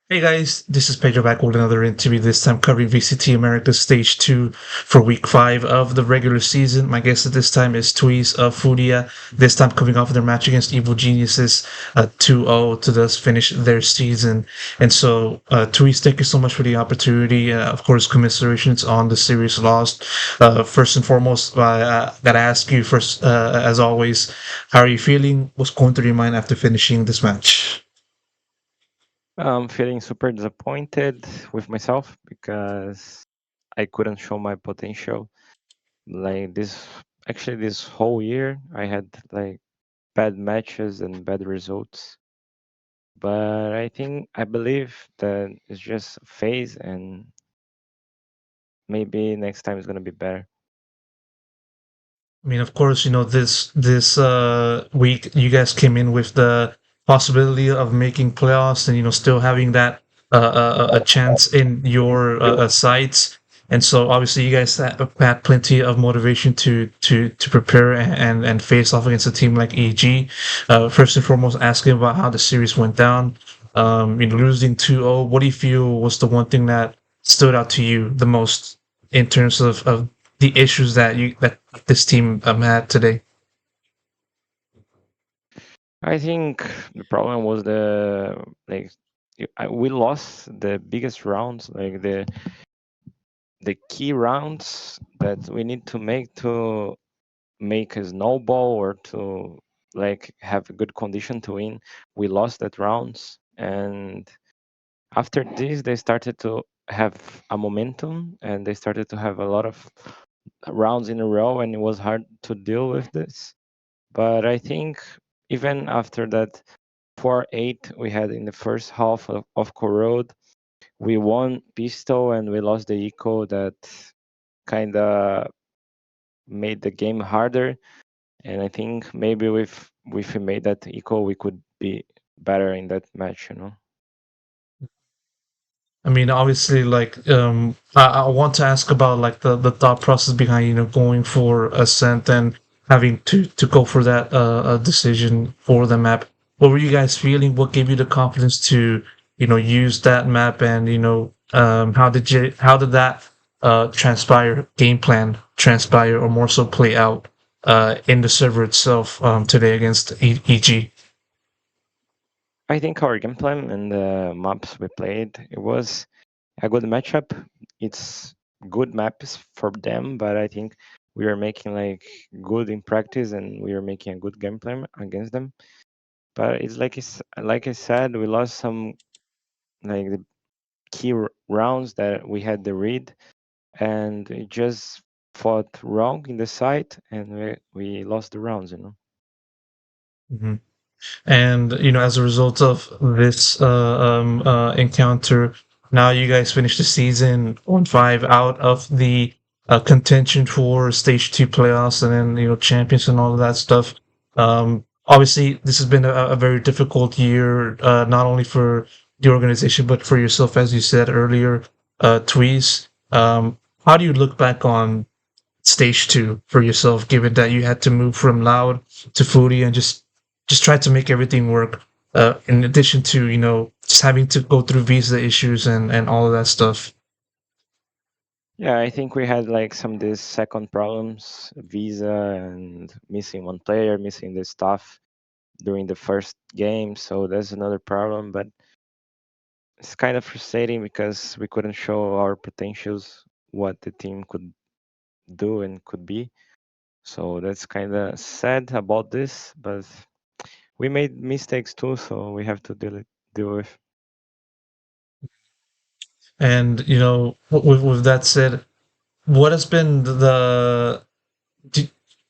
Hey guys, this is Pedro back with another interview, this time covering VCT Americas Stage 2 for week 5 of the regular season. My guest at this time is tuyz of FURIA, this time coming off of their match against Evil Geniuses 2-0 to thus finish their season. And so, tuyz, thank you so much for the opportunity. Of course, commiserations on the series lost. First and foremost, I gotta ask you first, as always, how are you feeling? What's going through your mind after finishing this match? I'm feeling super disappointed with myself because I couldn't show my potential. Like this whole year, I had like bad matches and bad results. But I believe that it's just a phase, and maybe next time is gonna be better. I mean, of course, this week you guys came in with the possibility of making playoffs and still having that a chance in your sights. And so obviously you guys had plenty of motivation to prepare and face off against a team like EG. First and foremost, asking about how the series went down. Losing 2-0, what do you feel was the one thing that stood out to you the most in terms of the issues that this team had today? I think the problem was like we lost the biggest rounds, like the key rounds that we need to make a snowball or to like have a good condition to win. We lost that rounds, and after this they started to have a momentum and they started to have a lot of rounds in a row, and it was hard to deal with this. But I think even after that 4-8 we had in the first half of Corrode, we won pistol and we lost the eco. That kind of made the game harder. And I think maybe if we made that equal, we could be better in that match. I mean, obviously, like I want to ask about like the thought process behind going for Ascent and having to go for that decision for the map. What were you guys feeling? What gave you the confidence to use that map? And how did that game plan transpire, or more so play out in the server itself today against EG? I think our game plan and the maps we played, it was a good matchup. It's good maps for them, but I think we are making like good in practice and we are making a good game plan against them. But like I said, we lost some like the key rounds that we had the read, and we just fought wrong in the site, and we lost the rounds. Mhm. And as a result of this encounter, now you guys finished the season on 5 out of the contention for stage 2 playoffs, and then champions and all of that stuff. Obviously this has been a very difficult year, not only for the organization but for yourself, as you said earlier, tuyz. How do you look back on stage 2 for yourself, given that you had to move from loud to foodie and just try to make everything work, in addition to just having to go through visa issues and all of that stuff? Yeah, I think we had like some of these second problems, visa and missing one player, missing the staff during the first game. So that's another problem. But it's kind of frustrating because we couldn't show our potentials, what the team could do and could be. So that's kind of sad about this. But we made mistakes too, so we have to deal with. And with that said, what has been do,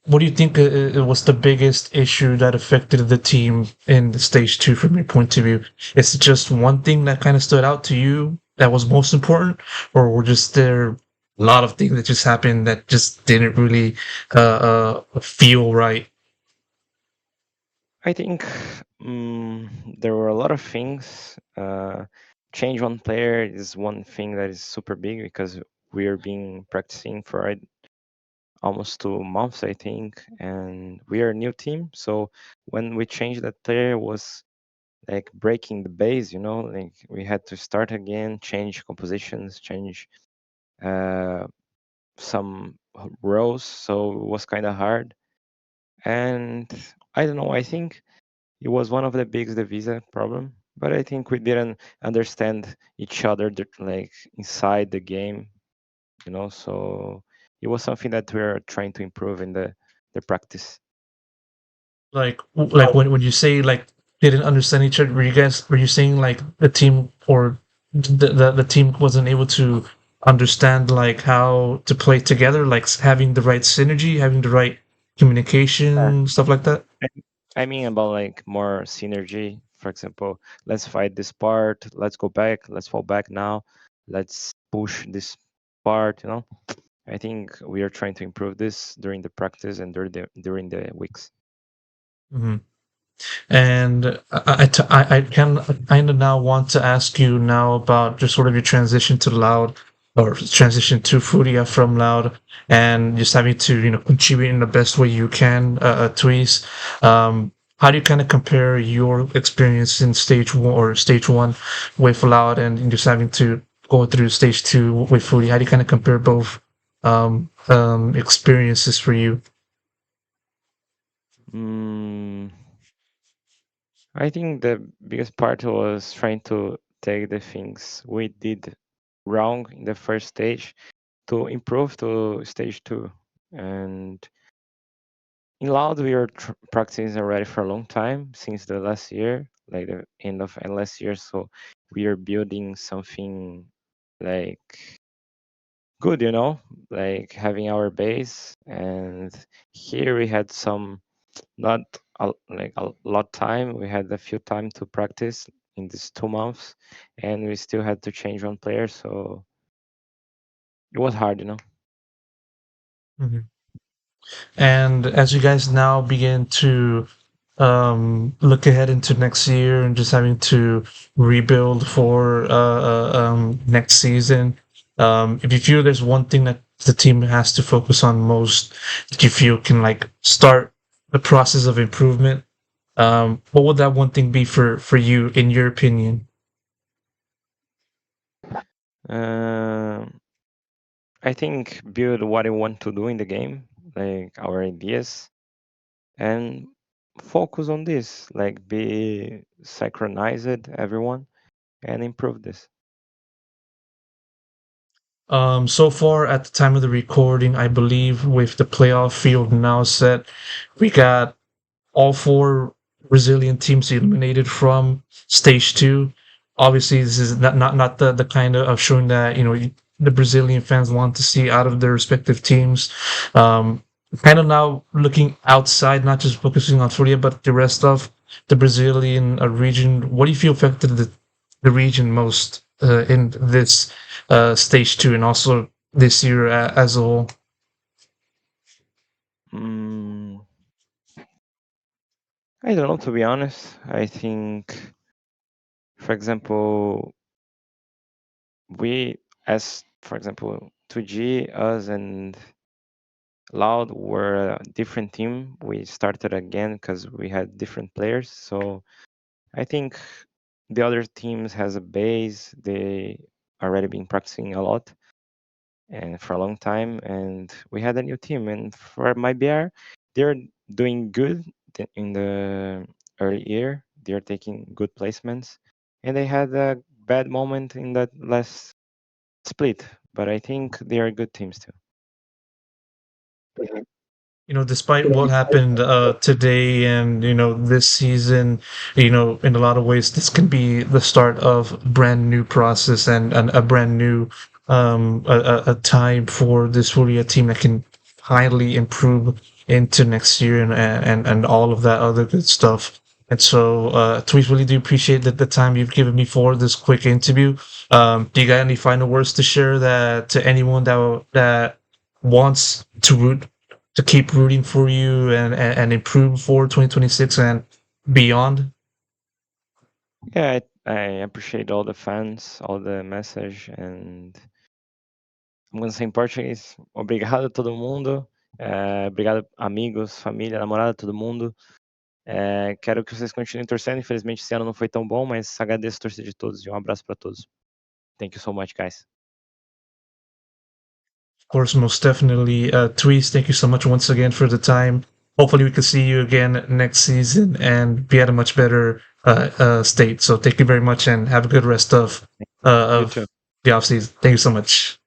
what do you think was the biggest issue that affected the team in the stage 2 from your point of view? Is it just one thing that kind of stood out to you that was most important, or were just there a lot of things that just happened that just didn't really feel right? I think there were a lot of things. Change one player is one thing that is super big because we are being practicing for almost 2 months, I think, and we are a new team. So when we changed that player, was like breaking the base, you know, like we had to start again, change compositions, change uh, some rows, so it was kind of hard. And I don't know, I think it was one of the biggest the visa problem, but I think we didn't understand each other like inside the game, you know. So it was something that we're trying to improve in the practice. Like when you say like didn't understand each other, were you saying like the team or the team wasn't able to understand like how to play together, like having the right synergy, having the right communication, stuff like that? I mean about like more synergy. For example, let's fight this part, let's go back, let's fall back now, let's push this part, you know. I think we are trying to improve this during the practice and during the weeks. Mhm. And I can kind of now want to ask you now about just sort of your transition to Loud or transition to FURIA from Loud and just having to, contribute in the best way you can, tuyz. How do you kind of compare your experience in stage one with Loud and just having to go through stage two with FURIA? How do you kind of compare both experiences for you? Mm, I think the biggest part was trying to take the things we did wrong in the first stage to improve to stage two. And in Loud, we are practicing already for a long time since the last year, like the end of last year. So we are building something like good, you know, like having our base. And here we had some not like a lot time. We had a few time to practice in these 2 months, and we still had to change one player. So it was hard, you know. Mhm. And as you guys now begin to look ahead into next year and just having to rebuild for next season, if you feel there's one thing that the team has to focus on most that you feel can like start the process of improvement, what would that one thing be for you in your opinion? Um I think build what I want to do in the game, like our ideas, and focus on this, like be synchronized, everyone, and improve this. So far at the time of the recording, I believe with the playoff field now set, we got all four Brazilian teams eliminated from stage two. Obviously, this is not the kind of showing that the Brazilian fans want to see out of their respective teams. Um, Kind of now looking outside, not just focusing on FURIA, but the rest of the Brazilian region. What do you feel affected the region most in this stage two and also this year as a whole? Mm, I don't know, to be honest. I think, for example, we, as for example, 2G, us, and Loud were a different team. We started again because we had different players. So I think the other teams has a base. They already been practicing a lot and for a long time, and we had a new team. And for my BR, they're doing good in the early year. They're taking good placements, and they had a bad moment in that last split. But I think they are good teams too. Despite what happened today and this season, in a lot of ways, this can be the start of a brand new process and a brand new a time for this Furia team that can highly improve into next year and all of that other good stuff. And so, Tweet, really do appreciate the time you've given me for this quick interview. Do you got any final words to share that to anyone that wants to keep rooting for you and improve for 2026 and beyond? Yeah, I appreciate all the fans, all the message, and I'm gonna say in Portuguese. Obrigado a todo mundo. Obrigado amigos, família, namorada, todo mundo. Quero que vocês continuem torcendo. Infelizmente, esse ano não foi tão bom, mas agradeço a torcida de todos e um abraço para todos. Thank you so much, guys. Of course, most definitely. Tuyz, thank you so much once again for the time. Hopefully, we can see you again next season and be at a much better state. So, thank you very much and have a good rest of You too. the off season. Thank you so much.